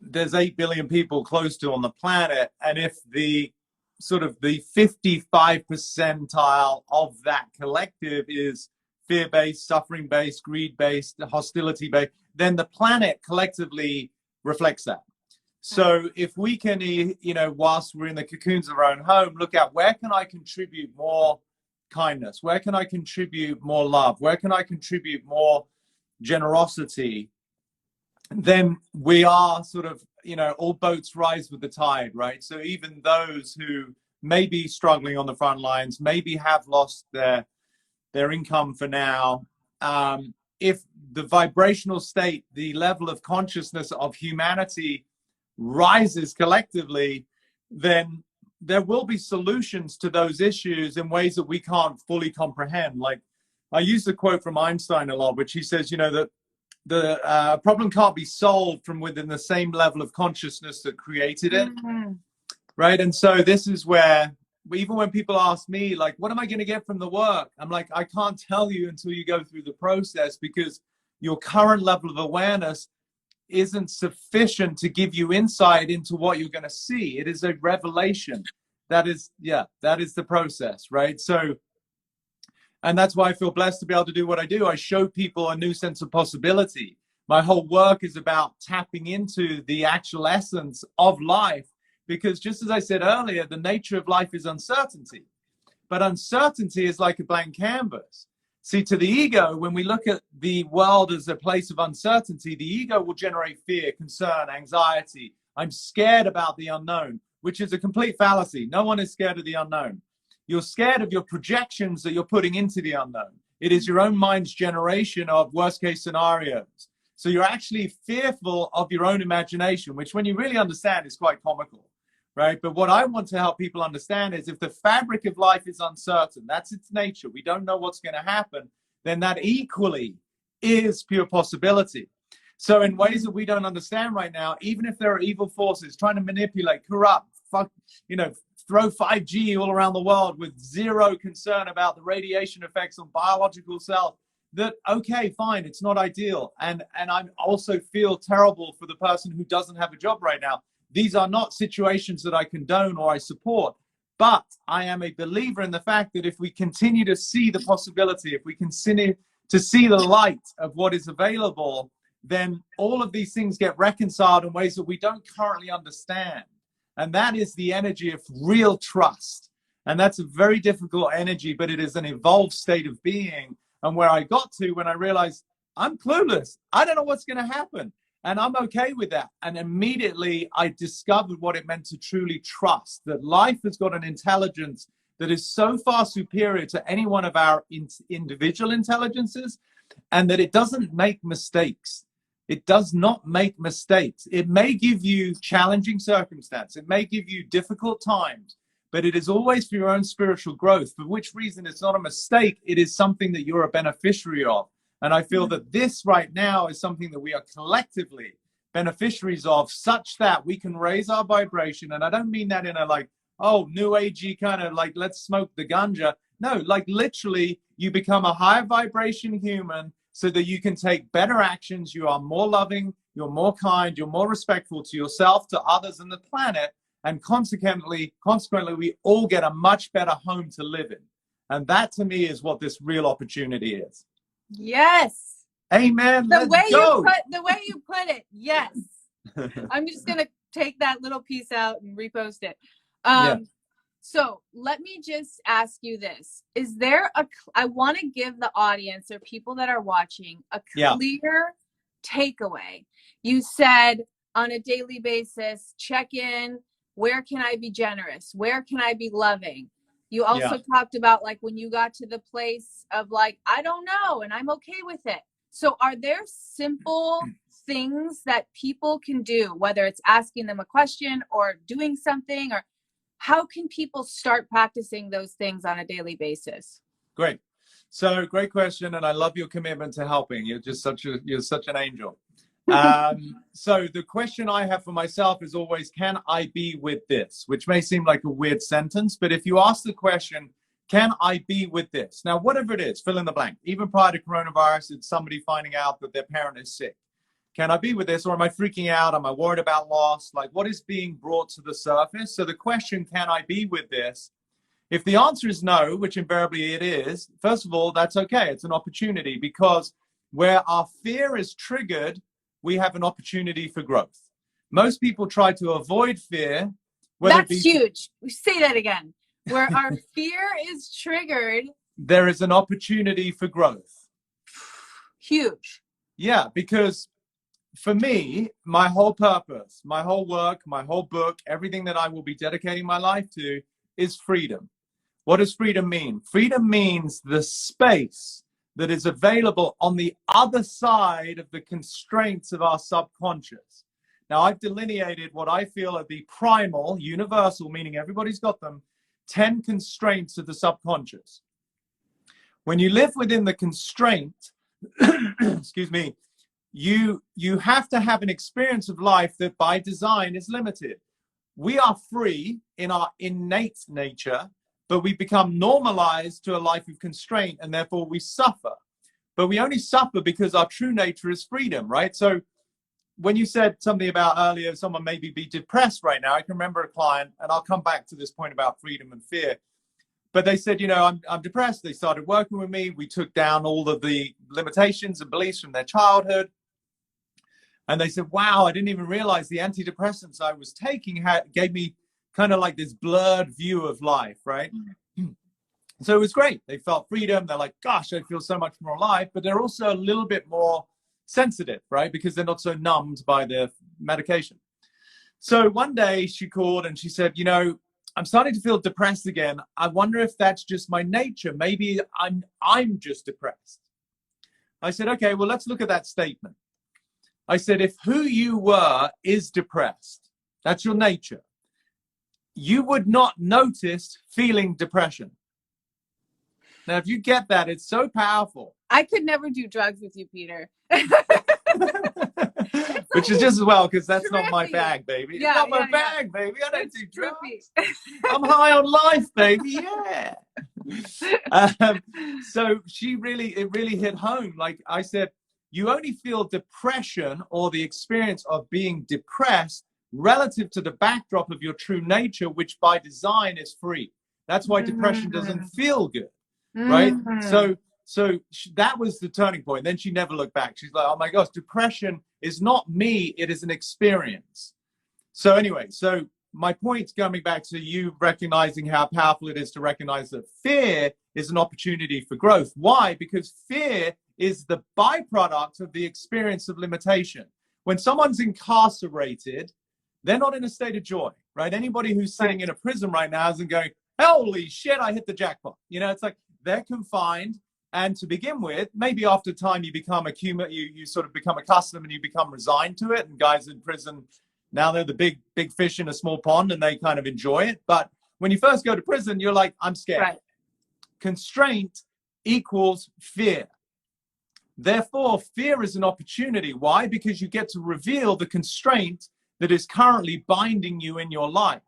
there's 8 billion people close to on the planet, and if the sort of the 55 percentile of that collective is fear-based, suffering-based, greed-based, hostility-based, then the planet collectively reflects that. So if we can, you know, whilst we're in the cocoons of our own home, look at where can I contribute more kindness? Where can I contribute more love? Where can I contribute more generosity? Then we are sort of, you know, all boats rise with the tide, right? So even those who may be struggling on the front lines, maybe have lost their income for now, if the vibrational state, the level of consciousness of humanity rises collectively, then there will be solutions to those issues in ways that we can't fully comprehend. Like, I use the quote from Einstein a lot, which he says, you know, that the problem can't be solved from within the same level of consciousness that created it. Right. And so this is where, even when people ask me, like, what am I going to get from the work? I'm like, I can't tell you until you go through the process, because your current level of awareness isn't sufficient to give you insight into what you're going to see. It is a revelation. That is the process, right? So, and that's why I feel blessed to be able to do what I do. I show people a new sense of possibility. My whole work is about tapping into the actual essence of life, because just as I said earlier, the nature of life is uncertainty. But uncertainty is like a blank canvas. See, to the ego, when we look at the world as a place of uncertainty, the ego will generate fear, concern, anxiety. I'm scared about the unknown, which is a complete fallacy. No one is scared of the unknown. You're scared of your projections that you're putting into the unknown. It is your own mind's generation of worst case scenarios. So you're actually fearful of your own imagination, which when you really understand is quite comical, right? But what I want to help people understand is if the fabric of life is uncertain, that's its nature, we don't know what's going to happen, then that equally is pure possibility. So in ways that we don't understand right now, even if there are evil forces trying to manipulate, corrupt, throw 5G all around the world with zero concern about the radiation effects on biological cells, that, okay, fine, it's not ideal. And I also feel terrible for the person who doesn't have a job right now. These are not situations that I condone or I support, but I am a believer in the fact that if we continue to see the possibility, if we continue to see the light of what is available, then all of these things get reconciled in ways that we don't currently understand. And that is the energy of real trust. And that's a very difficult energy, but it is an evolved state of being. And where I got to when I realized I'm clueless, I don't know what's going to happen. And I'm okay with that. And immediately I discovered what it meant to truly trust, that life has got an intelligence that is so far superior to any one of our individual intelligences, and that it doesn't make mistakes. It does not make mistakes. It may give you challenging circumstances. It may give you difficult times, but it is always for your own spiritual growth, for which reason it's not a mistake. It is something that you're a beneficiary of. And I feel that this right now is something that we are collectively beneficiaries of, such that we can raise our vibration. And I don't mean that in a like, oh, new agey kind of like, let's smoke the ganja. No, like literally you become a higher vibration human so that you can take better actions. You are more loving, you're more kind, you're more respectful to yourself, to others, and the planet. And consequently, we all get a much better home to live in. And that to me is what this real opportunity is. Yes. Amen. The way you put it. Yes. I'm just going to take that little piece out and repost it. So let me just ask you this. Is there I want to give the audience or people that are watching a clear takeaway. You said on a daily basis, check in. Where can I be generous? Where can I be loving? You also talked about like when you got to the place of like, I don't know, and I'm okay with it. So are there simple things that people can do, whether it's asking them a question or doing something, or how can people start practicing those things on a daily basis? Great. So great question. And I love your commitment to helping. You're such an angel. So the question I have for myself is always, can I be with this? Which may seem like a weird sentence, but if you ask the question, can I be with this? Now, whatever it is, fill in the blank. Even prior to coronavirus, it's somebody finding out that their parent is sick. Can I be with this? Or am I freaking out? Am I worried about loss? Like, what is being brought to the surface? So the question, can I be with this? If the answer is no, which invariably it is, first of all, that's okay. It's an opportunity, because where our fear is triggered, we have an opportunity for growth. Most people try to avoid fear. That's huge. Say that again. Where our fear is triggered, there is an opportunity for growth. Huge. Yeah, because for me, my whole purpose, my whole work, my whole book, everything that I will be dedicating my life to is freedom. What does freedom mean? Freedom means the space that is available on the other side of the constraints of our subconscious. Now, I've delineated what I feel are the primal, universal, meaning everybody's got them, 10 constraints of the subconscious. When you live within the constraint, excuse me, you have to have an experience of life that by design is limited. We are free in our innate nature, but we become normalized to a life of constraint, and therefore we suffer. But we only suffer because our true nature is freedom, right? So when you said something about earlier, someone maybe be depressed right now, I can remember a client, and I'll come back to this point about freedom and fear. But they said, I'm depressed. They started working with me. We took down all of the limitations and beliefs from their childhood. And they said, wow, I didn't even realize the antidepressants I was taking gave me kind of like this blurred view of life, right? So it was great. They felt freedom. They're like, gosh, I feel so much more alive. But they're also a little bit more sensitive, right? Because they're not so numbed by the medication. So one day she called and she said, I'm starting to feel depressed again. I wonder if that's just my nature. Maybe I'm just depressed. I said, okay, well, let's look at that statement. I said, if who you were is depressed, that's your nature, you would not notice feeling depression. Now, if you get that, it's so powerful. I could never do drugs with you, Peter. Which is just as well, because that's not my bag, baby. Yeah, it's not my bag, baby. I don't it's do drugs. I'm high on life, baby. Yeah. So it really hit home. Like I said, you only feel depression or the experience of being depressed relative to the backdrop of your true nature, which by design is free. That's why depression doesn't feel good, right? So that was the turning point. Then she never looked back. She's like, oh my gosh, depression is not me. It is an experience. So anyway, so my point's coming back to you recognizing how powerful it is to recognize that fear is an opportunity for growth. Why? Because fear is the byproduct of the experience of limitation. When someone's incarcerated, they're not in a state of joy, right? Anybody who's sitting in a prison right now isn't going, holy shit, I hit the jackpot. It's like they're confined. And to begin with, maybe after time you become you sort of become accustomed and you become resigned to it. And guys in prison, now they're the big fish in a small pond and they kind of enjoy it. But when you first go to prison, you're like, I'm scared. Right. Constraint equals fear. Therefore, fear is an opportunity. Why? Because you get to reveal the constraint that is currently binding you in your life.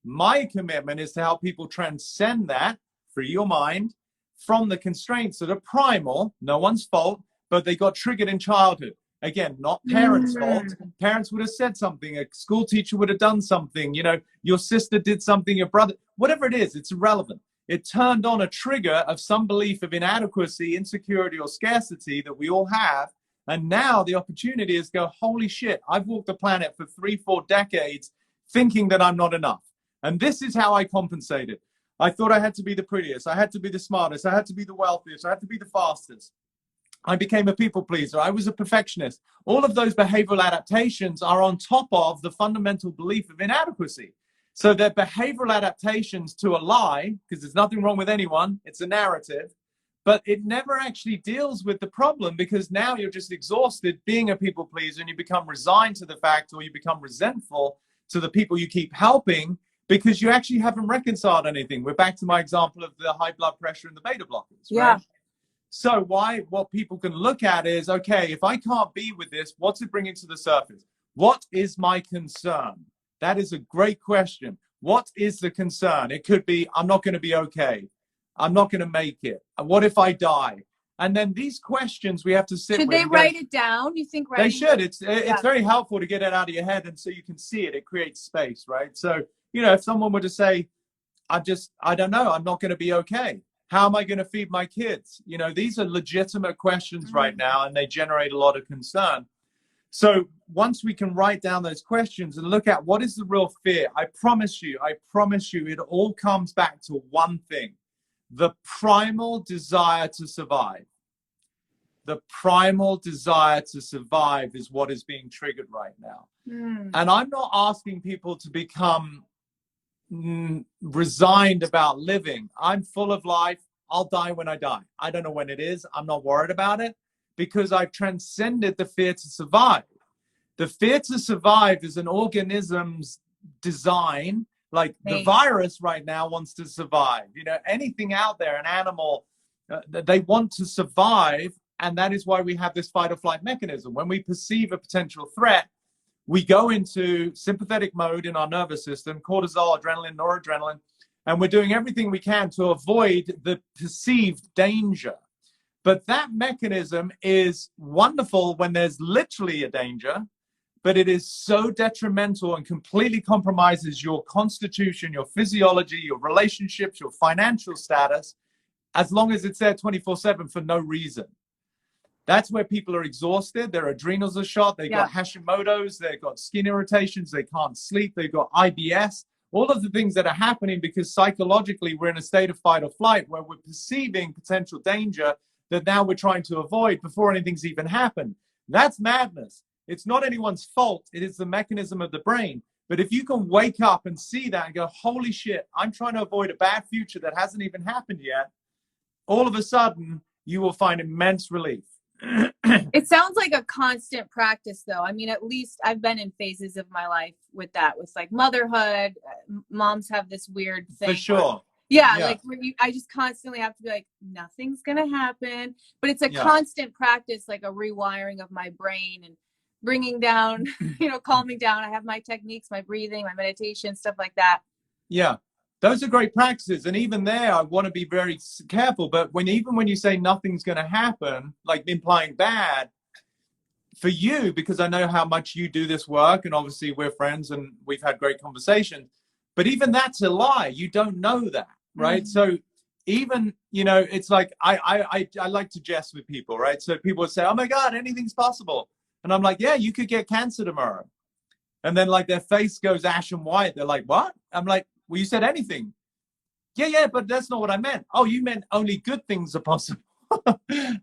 My commitment is to help people transcend that, free your mind from the constraints that are primal, no one's fault, but they got triggered in childhood. Again, not parents' fault. Parents would have said something. A school teacher would have done something. Your sister did something, your brother, whatever it is, it's irrelevant. It turned on a trigger of some belief of inadequacy, insecurity, or scarcity that we all have. And now the opportunity is go, holy shit, I've walked the planet for 3-4 decades thinking that I'm not enough. And this is how I compensated. I thought I had to be the prettiest. I had to be the smartest. I had to be the wealthiest. I had to be the fastest. I became a people pleaser. I was a perfectionist. All of those behavioral adaptations are on top of the fundamental belief of inadequacy. So they're behavioral adaptations to a lie, because there's nothing wrong with anyone. It's a narrative. But it never actually deals with the problem, because now you're just exhausted being a people pleaser and you become resigned to the fact, or you become resentful to the people you keep helping, because you actually haven't reconciled anything. We're back to my example of the high blood pressure and the beta blockers, right? So what people can look at is, okay, if I can't be with this, what's it bringing to the surface? What is my concern? That is a great question. What is the concern? It could be, I'm not going to be okay. I'm not going to make it. What if I die? And then these questions we have to sit with. Should they write it down? You think they should? It's very helpful to get it out of your head, and so you can see it. It creates space, right? So, if someone were to say, I don't know, I'm not going to be okay. How am I going to feed my kids? These are legitimate questions right now, and they generate a lot of concern. So once we can write down those questions and look at what is the real fear, I promise you, it all comes back to one thing: the primal desire to survive. The primal desire to survive is what is being triggered right now. And I'm not asking people to become resigned about living. I'm full of life. I'll die when I die. I don't know when it is. I'm not worried about it, because I've transcended the fear to survive. The fear to survive is an organism's design. Like the virus right now wants to survive. Anything out there, an animal, they want to survive. And that is why we have this fight or flight mechanism. When we perceive a potential threat, we go into sympathetic mode in our nervous system, cortisol, adrenaline, noradrenaline, and we're doing everything we can to avoid the perceived danger. But that mechanism is wonderful when there's literally a danger, but it is so detrimental and completely compromises your constitution, your physiology, your relationships, your financial status, as long as it's there 24/7 for no reason. That's where people are exhausted. Their adrenals are shot. They've got Hashimoto's. They've got skin irritations. They can't sleep. They've got IBS. All of the things that are happening because psychologically we're in a state of fight or flight where we're perceiving potential danger that now we're trying to avoid before anything's even happened. That's madness. It's not anyone's fault. It is the mechanism of the brain. But if you can wake up and see that and go, holy shit, I'm trying to avoid a bad future that hasn't even happened yet, all of a sudden you will find immense relief. It sounds like a constant practice, though. I mean, at least I've been in phases of my life with that, with like motherhood. Moms have this weird thing. For sure. Like I just constantly have to be like, nothing's gonna happen. But it's a constant practice, like a rewiring of my brain and bringing down, calming down. I have my techniques, my breathing, my meditation, stuff like that. Yeah. Those are great practices. And even there, I want to be very careful. But even when you say nothing's going to happen, like implying bad, for you, because I know how much you do this work, and obviously we're friends and we've had great conversations, but even that's a lie. You don't know that, right? So even, it's like, I like to jest with people, right? So people would say, oh my God, anything's possible. And I'm like, yeah, you could get cancer tomorrow. And then like their face goes ashen white. They're like, what? I'm like, well, you said anything. Yeah, but that's not what I meant. Oh, you meant only good things are possible.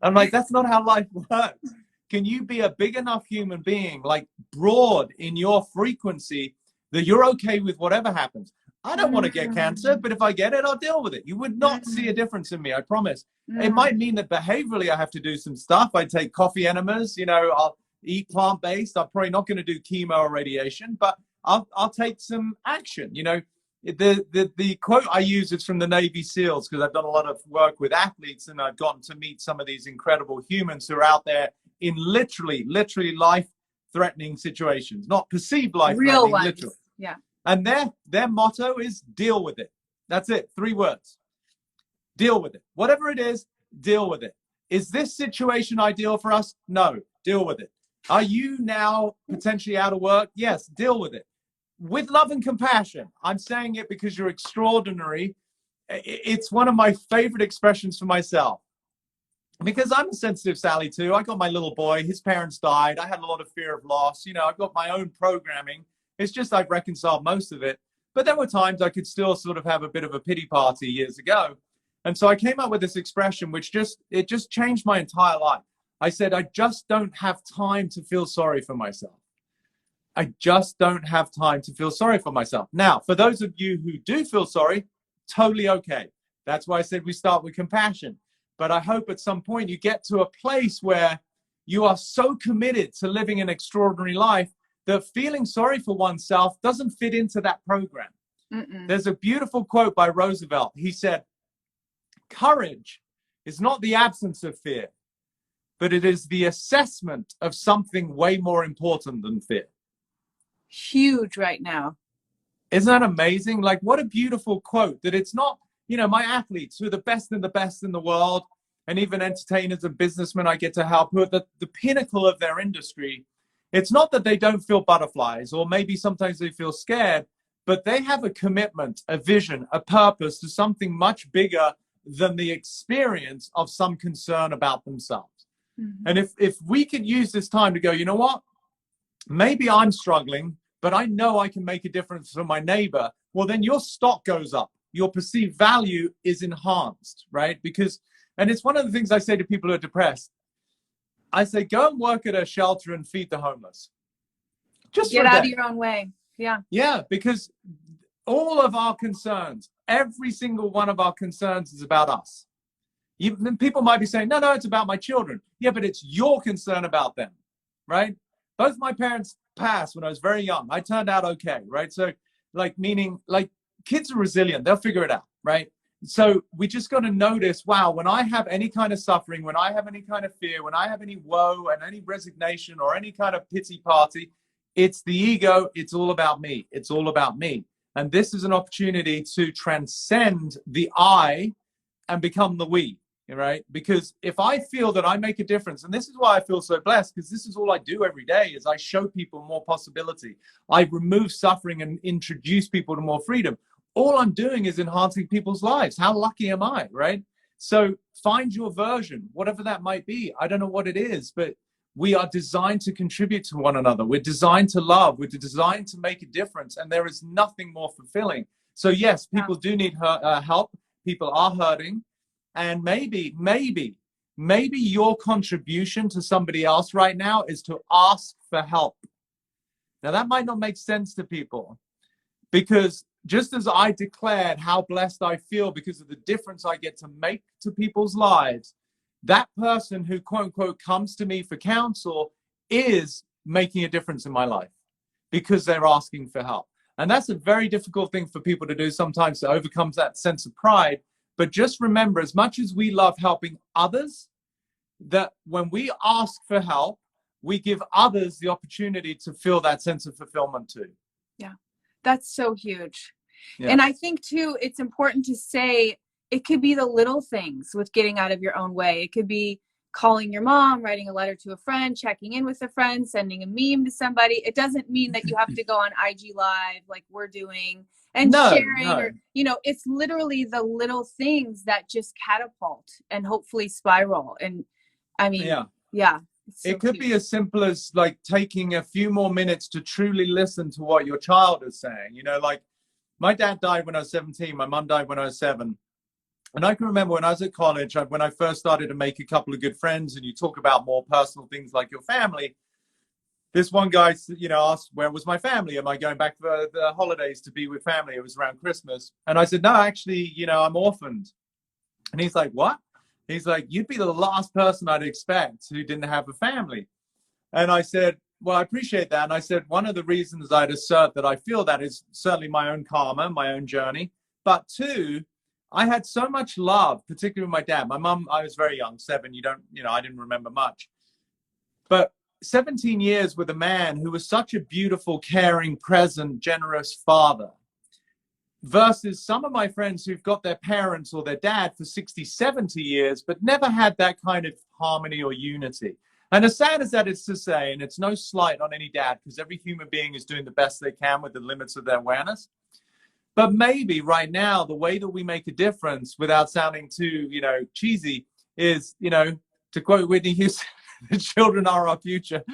I'm like, that's not how life works. Can you be a big enough human being, like broad in your frequency, that you're okay with whatever happens? I don't want to get cancer, but if I get it, I'll deal with it. You would not see a difference in me, I promise. It might mean that behaviorally I have to do some stuff. I take coffee enemas, I'll eat plant-based. I'm probably not going to do chemo or radiation, but I'll take some action. The quote I use is from the Navy SEALs, because I've done a lot of work with athletes and I've gotten to meet some of these incredible humans who are out there in literally life-threatening situations, not perceived life-threatening, real ones. Literally. Yeah. And their motto is deal with it. That's it. 3 words. Deal with it. Whatever it is, deal with it. Is this situation ideal for us? No. Deal with it. Are you now potentially out of work? Yes. Deal with it. With love and compassion. I'm saying it because you're extraordinary. It's one of my favorite expressions for myself. Because I'm a sensitive Sally too. I got my little boy. His parents died. I had a lot of fear of loss. I've got my own programming. It's just I've reconciled most of it. But there were times I could still sort of have a bit of a pity party years ago. And so I came up with this expression, which just changed my entire life. I said, I just don't have time to feel sorry for myself. I just don't have time to feel sorry for myself. Now, for those of you who do feel sorry, totally okay. That's why I said we start with compassion. But I hope at some point you get to a place where you are so committed to living an extraordinary life that feeling sorry for oneself doesn't fit into that program. There's a beautiful quote by Roosevelt. He said, courage is not the absence of fear, but it is the assessment of something way more important than fear. Huge right now. Isn't that amazing? Like, what a beautiful quote, that it's not, my athletes who are the best in the world, and even entertainers and businessmen I get to help, who are the pinnacle of their industry. It's not that they don't feel butterflies, or maybe sometimes they feel scared, but they have a commitment, a vision, a purpose to something much bigger than the experience of some concern about themselves. And if we could use this time to go, you know what? Maybe I'm struggling, but I know I can make a difference for my neighbor. Well, then your stock goes up. Your perceived value is enhanced, right? And it's one of the things I say to people who are depressed. I say, go and work at a shelter and feed the homeless. Just get out of your own way. Yeah. Yeah, because all of our concerns, every single one of our concerns is about us. People might be saying, no, it's about my children. Yeah, but it's your concern about them, right? Both my parents passed when I was very young. I turned out okay, right? So meaning kids are resilient. They'll figure it out, right? So we just got to notice, wow, when I have any kind of suffering, when I have any kind of fear, when I have any woe and any resignation or any kind of pity party, it's the ego. It's all about me. It's all about me. And this is an opportunity to transcend the I and become the we, right? Because if I feel that I make a difference, and this is why I feel so blessed, because this is all I do every day, is I show people more possibility. I remove suffering and introduce people to more freedom. All I'm doing is enhancing people's lives. How lucky am I, right? So find your version, whatever that might be. I don't know what it is, but we are designed to contribute to one another. We're designed to love. We're designed to make a difference. And there is nothing more fulfilling. So yes, people do need help. People are hurting. And maybe your contribution to somebody else right now is to ask for help. Now, that might not make sense to people, because just as I declared how blessed I feel because of the difference I get to make to people's lives, that person who, quote unquote, comes to me for counsel is making a difference in my life because they're asking for help. And that's a very difficult thing for people to do sometimes, to overcome that sense of pride. But just remember, as much as we love helping others, that when we ask for help, we give others the opportunity to feel that sense of fulfillment too. Yeah, that's so huge. Yeah. And I think too, it's important to say, it could be the little things with getting out of your own way. It could be calling your mom, writing a letter to a friend, checking in with a friend, sending a meme to somebody. It doesn't mean that you have to go on IG Live like we're doing and sharing, or, you know, it's literally the little things that just catapult and hopefully spiral. And I mean, yeah. So it could be as simple as like taking a few more minutes to truly listen to what your child is saying. You know, like my dad died when I was 17. My mom died when I was 7. And I can remember when I was at college, when I first started to make a couple of good friends, and you talk about more personal things like your family. This one guy, you know, asked, where was my family? Am I going back for the holidays to be with family? It was around Christmas. And I said, no, actually, you know, I'm orphaned. And he's like, what? He's like, you'd be the last person I'd expect who didn't have a family. And I said, well, I appreciate that. And I said, one of the reasons I'd assert that I feel that is certainly my own karma, my own journey. But 2, I had so much love, particularly with my dad. My mom, I was very young, 7. I didn't remember much. But 17 years with a man who was such a beautiful, caring, present, generous father, versus some of my friends who've got their parents or their dad for 60, 70 years, but never had that kind of harmony or unity. And as sad as that is to say, and it's no slight on any dad, because every human being is doing the best they can with the limits of their awareness. But maybe right now, the way that we make a difference without sounding too, you know, cheesy is, you know, to quote Whitney Houston, the children are our future.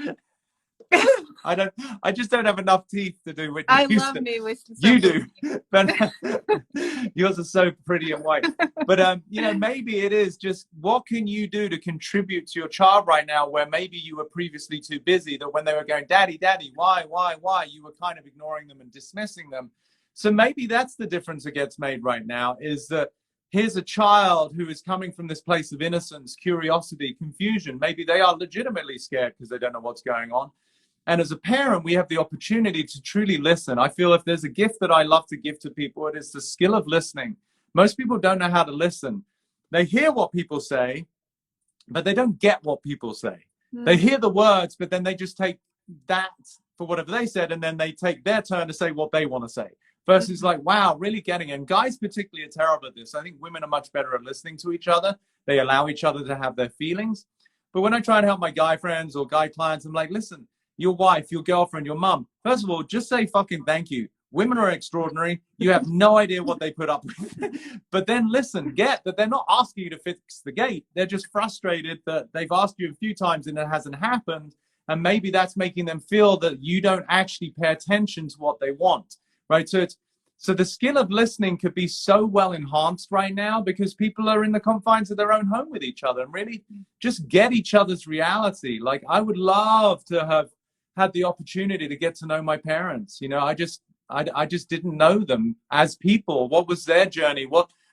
I just don't have enough teeth to do Whitney Houston. I love me with you do, but yours are so pretty and white. But you know, maybe it is just, what can you do to contribute to your child right now, where maybe you were previously too busy, that when they were going, daddy, why, you were kind of ignoring them and dismissing them. So maybe that's the difference that gets made right now, is that here's a child who is coming from this place of innocence, curiosity, confusion. Maybe they are legitimately scared because they don't know what's going on. And as a parent, we have the opportunity to truly listen. I feel if there's a gift that I love to give to people, it is the skill of listening. Most people don't know how to listen. They hear what people say, but they don't get what people say. They hear the words, but then they just take that for whatever they said, and then they take their turn to say what they want to say. Versus like, wow, really getting it. And guys particularly are terrible at this. I think women are much better at listening to each other. They allow each other to have their feelings. But when I try and help my guy friends or guy clients, I'm like, listen, your wife, your girlfriend, your mom, first of all, just say fucking thank you. Women are extraordinary. You have no idea what they put up with. But then listen, get that they're not asking you to fix the gate. They're just frustrated that they've asked you a few times and it hasn't happened. And maybe that's making them feel that you don't actually pay attention to what they want. Right. So the skill of listening could be so well enhanced right now, because people are in the confines of their own home with each other and really just get each other's reality. Like, I would love to have had the opportunity to get to know my parents. You know, I just didn't know them as people. What was their journey?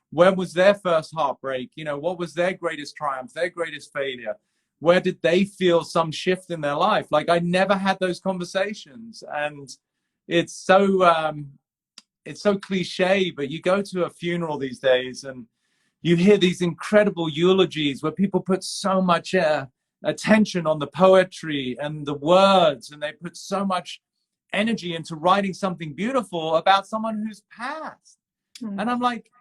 When was their first heartbreak? You know, what was their greatest triumph, their greatest failure? Where did they feel some shift in their life? Like, I never had those conversations. And it's so it's so cliche, but you go to a funeral these days and you hear these incredible eulogies where people put so much attention on the poetry and the words, and they put so much energy into writing something beautiful about someone who's passed. And I'm like,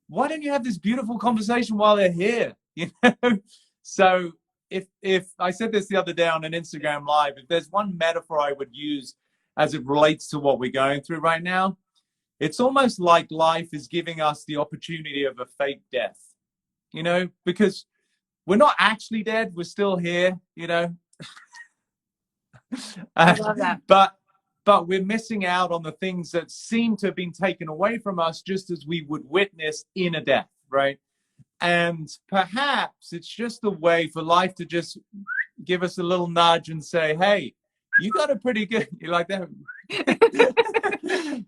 why don't you have this beautiful conversation while they're here? You know? So if I said this the other day on an Instagram live, if there's one metaphor I would use as it relates to what we're going through right now, it's almost like life is giving us the opportunity of a fake death, you know, because we're not actually dead. We're still here, you know. I love that. But we're missing out on the things that seem to have been taken away from us, just as we would witness in a death, right? And perhaps it's just a way for life to just give us a little nudge and say, hey, you got it pretty good. You like that?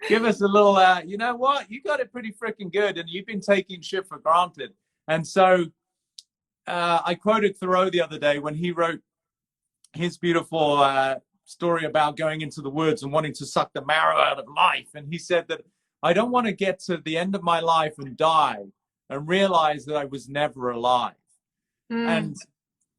Give us a little, you know what? You got it pretty freaking good, and you've been taking shit for granted. And so I quoted Thoreau the other day when he wrote his beautiful story about going into the woods and wanting to suck the marrow out of life. And he said that I don't want to get to the end of my life and die and realize that I was never alive. And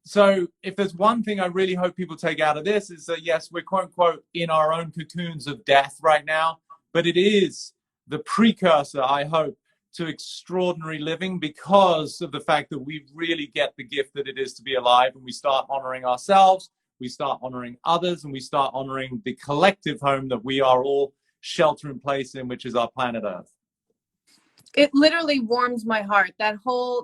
so if there's one thing I really hope people take out of this is that, yes, we're quote unquote in our own cocoons of death right now, but it is the precursor, I hope, to extraordinary living, because of the fact that we really get the gift that it is to be alive, and we start honoring ourselves, we start honoring others, and we start honoring the collective home that we are all shelter in place in, which is our planet Earth. It literally warms my heart. That whole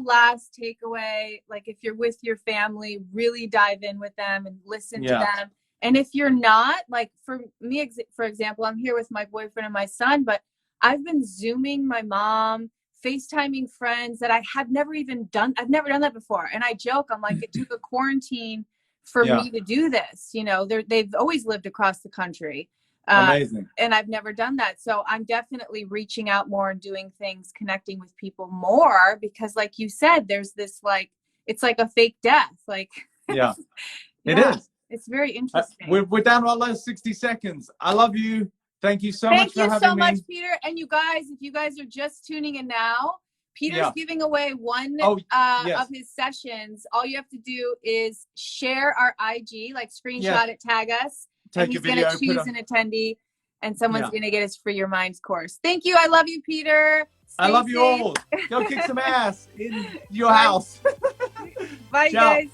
last takeaway, like if you're with your family, really dive in with them and listen to them. And if you're not, like for me, for example, I'm here with my boyfriend and my son, but I've been Zooming my mom, FaceTiming friends that I have never even done. I've never done that before. And I joke, I'm like, it took a quarantine for me to do this. You know, they've always lived across the country. Amazing. And I've never done that. So I'm definitely reaching out more and doing things, connecting with people more, because like you said, there's this, like, it's like a fake death. Like, it is. It's very interesting. We're down to our last 60 seconds. I love you. Thank you so much for having me. Thank you so much, Peter. And you guys, if you guys are just tuning in now, Peter's giving away one of his sessions. All you have to do is share our IG, like screenshot it, tag us. Take a video. He's going to choose an attendee, and someone's going to get his Free Your Minds course. Thank you. I love you, Peter. I love you all. Go kick some ass in your house. Bye, guys.